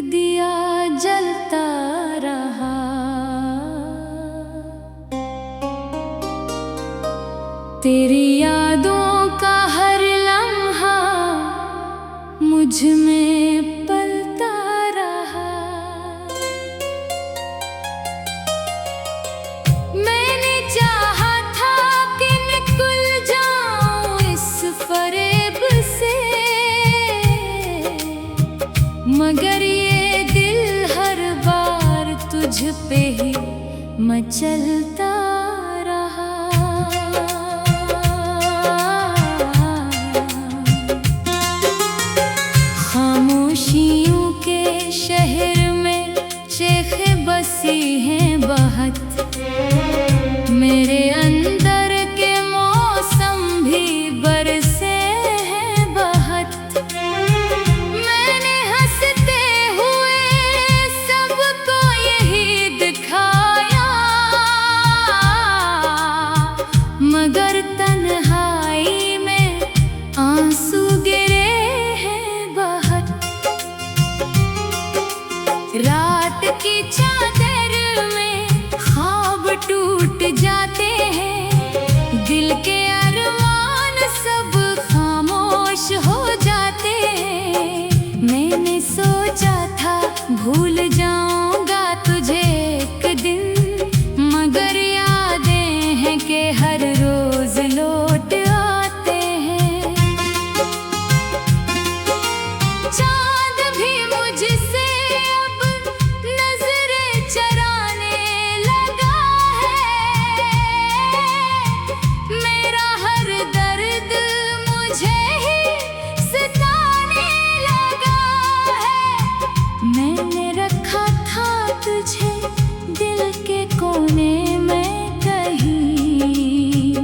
दिया जलता रहा। तेरी यादों का हर लम्हा मुझ में पलता रहा। मैंने चाहा था कि निकल जाऊं इस फरेब से, मगर ये दिल हर बार तुझ पे ही मचलता रहा। खामोशियों के शहर में शेख बसी हैं बहुत, मेरे अंदर के मौसम भी बरसे हैं बहुत। मैंने हंसते हुए सबको यही दिखाया, मगर तन्हाई में आंसू गिरे हैं बहुत। रात की चादर में ख्वाब टूट जाते हैं, दिल के अरमान सब खामोश हो जाते हैं। मैंने सोचा था भूल जाऊंगा तुझे एक दिन, मगर यादें हैं कि हर रोज लौट आते हैं। चांद भी मुझसे अब नजरें चराने लगा है, मेरा हर दर्द मुझे ही सताने लगा है। मैंने रखा था तुझे दिल के कोने में कहीं,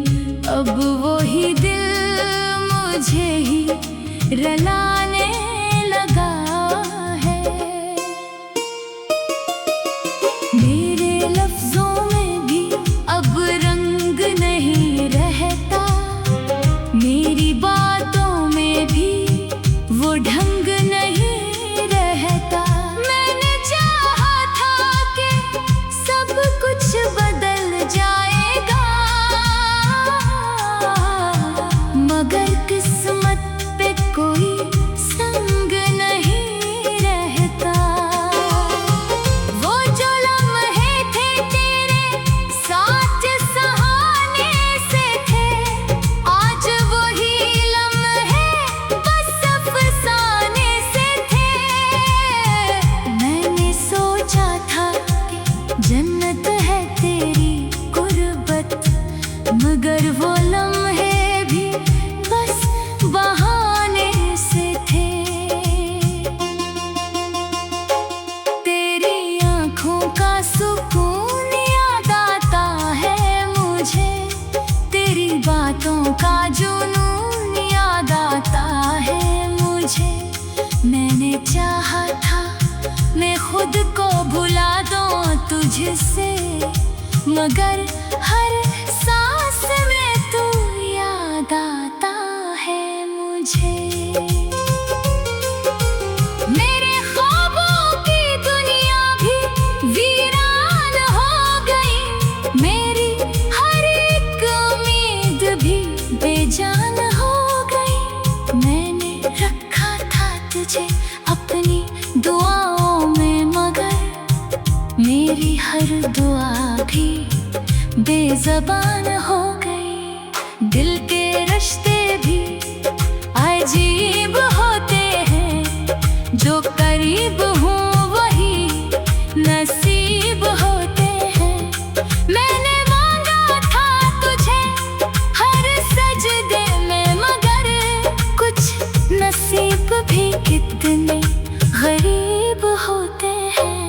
अब वही दिल मुझे ही रुलाने लगा है। मेरे लफ्जों में भी अब रंग नहीं रहता, मेरी बातों में भी वो ढंग नहीं रहता। मैंने चाहा था कि सब कुछ बदल जाएगा, मगर किस्मत पे कोई संग नहीं रहता। वो जो लम्हे थे तेरे साथ सहाने से थे, आज वही लम्हे बस अफसाने से थे। मैंने सोचा था कि जन्नत है तेरी गुर्बत, मगर वो लम्हे भी बस बहाने से थे। तेरी आँखों का सुकून याद आता है मुझे, तेरी बातों का जुनून याद आता है मुझे। मैंने चाहा था मैं खुद को भुला दूं तुझसे, मगर हर सांस में तू याद आता है मुझे। मेरे ख्वाबों की दुनिया भी वीरान हो गई, मेरी हर एक उम्मीद भी बेजान हो गई। मैंने रखा था तुझे अपनी दुआओं में, मगर मेरी हर दुआ भी बेज़बान हो गई। दिल के रिश्ते भी अजीब होते हैं, जो करीब हूँ वही नसीब होते हैं। मैंने मांगा था तुझे हर सजदे में, मगर कुछ नसीब भी कितने गरीब होते हैं।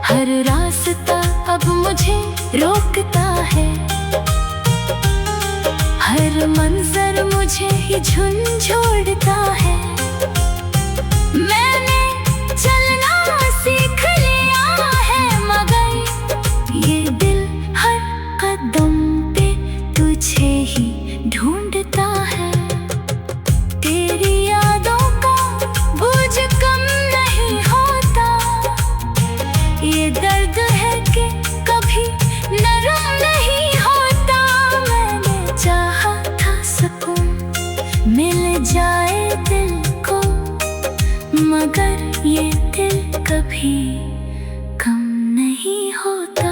हर रास्ता अब मुझे रोकता है, हर मंजर मुझे ही झंझोड़ता है। मैंने चलना सीख लिया है, मगर ये दिल हर कदम पे तुझे ही ढूंढता है। तेरी यादों का बोझ कम नहीं होता, जाए दिल को, मगर ये दिल कभी कम नहीं होता।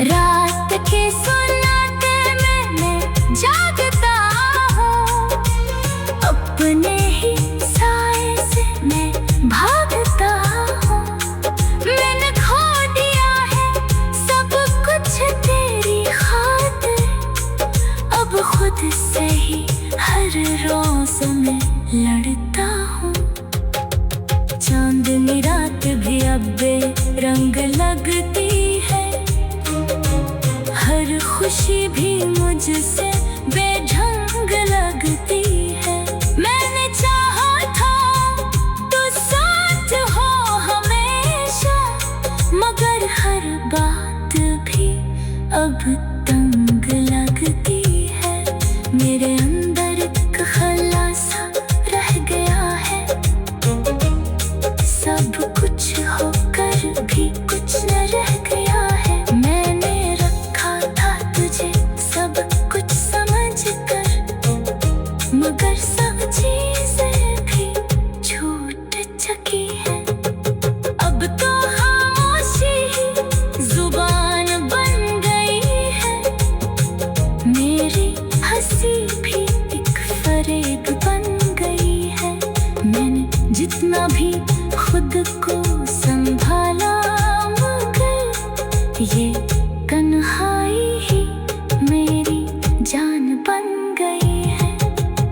रात के सुनाते में मैं जागता हूँ, अपने ही साए से मैं भागता हूँ। मैंने खो दिया है सब कुछ तेरी खातिर, अब खुद से ही हर रोज मैं लड़ता हूँ। चांदनी रात भी अब बेरंग लगती है, हर खुशी भी मुझसे बेढंग लगती है। मैंने चाहा था तू साथ हो हमेशा, मगर हर बात भी अब तंग लगती है। मेरे अंदर एक खलासा रह गया है, सब कुछ होकर भी कुछ न रह गया है। मैंने रखा था तुझे सब कुछ समझ कर, मगर सब चीजें भी छूट चुकी है। अब तो खामोशी ही जुबान बन गई है, मेरी हंसी भी एक फरेब बन गई है। मैंने जितना भी खुद को संभाला, मगर ये तन्हाई ही मेरी जान बन गई है।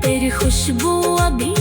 तेरी खुशबू अभी